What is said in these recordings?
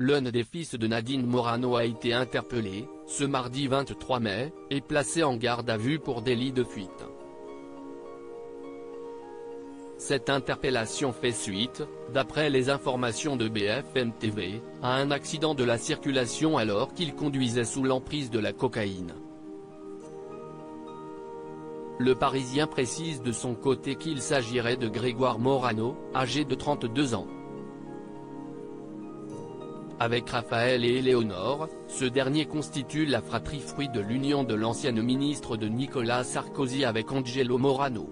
l'un des fils de Nadine Morano a été interpellé, ce mardi 23 mai, et placé en garde à vue pour délit de fuite. Cette interpellation fait suite, d'après les informations de BFM TV, à un accident de la circulation alors qu'il conduisait sous l'emprise de la cocaïne. Le Parisien précise de son côté qu'il s'agirait de Grégoire Morano, âgé de 32 ans. Avec Raphaël et Éléonore, ce dernier constitue la fratrie fruit de l'union de l'ancienne ministre de Nicolas Sarkozy avec Angelo Morano.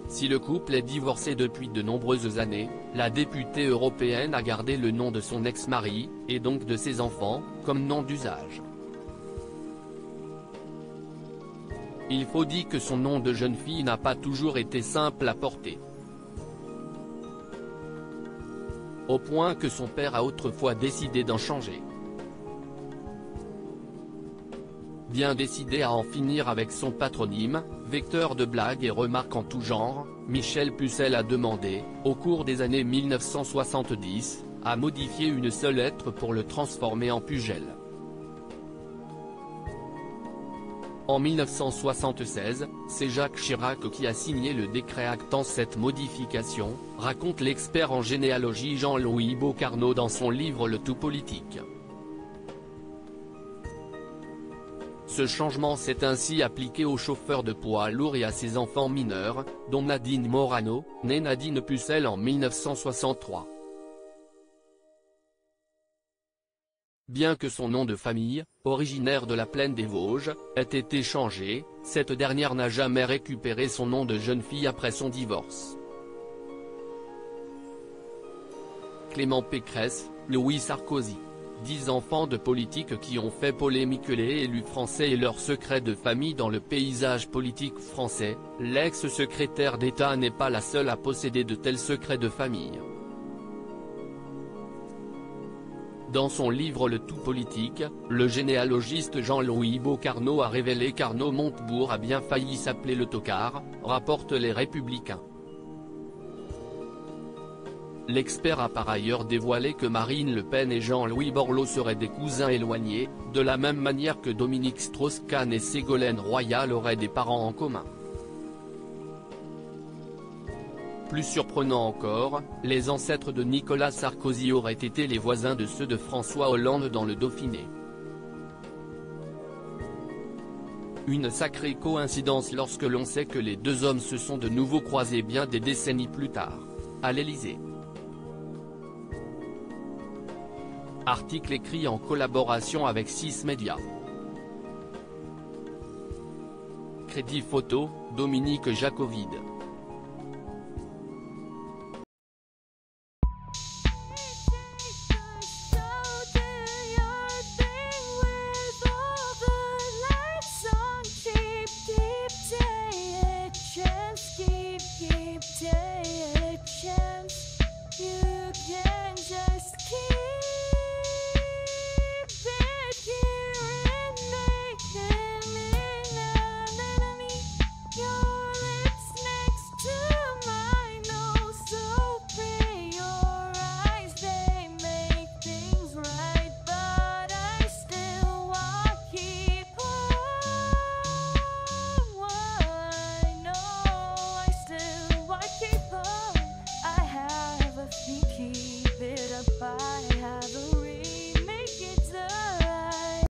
Si le couple est divorcé depuis de nombreuses années, la députée européenne a gardé le nom de son ex-mari, et donc de ses enfants, comme nom d'usage. Il faut dire que son nom de jeune fille n'a pas toujours été simple à porter. Au point que son père a autrefois décidé d'en changer. Bien décidé à en finir avec son patronyme, vecteur de blagues et remarques en tout genre, Michel Pucelle a demandé, au cours des années 1970, à modifier une seule lettre pour le transformer en Pugel. En 1976, c'est Jacques Chirac qui a signé le décret actant cette modification, raconte l'expert en généalogie Jean-Louis Bocarno dans son livre Le Tout politique. Ce changement s'est ainsi appliqué aux chauffeurs de poids lourds et à ses enfants mineurs, dont Nadine Morano, née Nadine Pucelle en 1963. Bien que son nom de famille, originaire de la plaine des Vosges, ait été changé, cette dernière n'a jamais récupéré son nom de jeune fille après son divorce. Clément Pécresse, Louis Sarkozy. 10 enfants de politiques qui ont fait polémique les élus français et leurs secrets de famille dans le paysage politique français, l'ex-secrétaire d'État n'est pas la seule à posséder de tels secrets de famille. Dans son livre Le Tout politique, le généalogiste Jean-Louis Bocarno a révélé qu'Arnaud Montebourg a bien failli s'appeler le tocard, rapportent les Républicains. L'expert a par ailleurs dévoilé que Marine Le Pen et Jean-Louis Borloo seraient des cousins éloignés, de la même manière que Dominique Strauss-Kahn et Ségolène Royal auraient des parents en commun. Plus surprenant encore, les ancêtres de Nicolas Sarkozy auraient été les voisins de ceux de François Hollande dans le Dauphiné. Une sacrée coïncidence lorsque l'on sait que les deux hommes se sont de nouveau croisés bien des décennies plus tard, à l'Élysée. Article écrit en collaboration avec 6 médias. Crédit photo, Dominique Jacovide.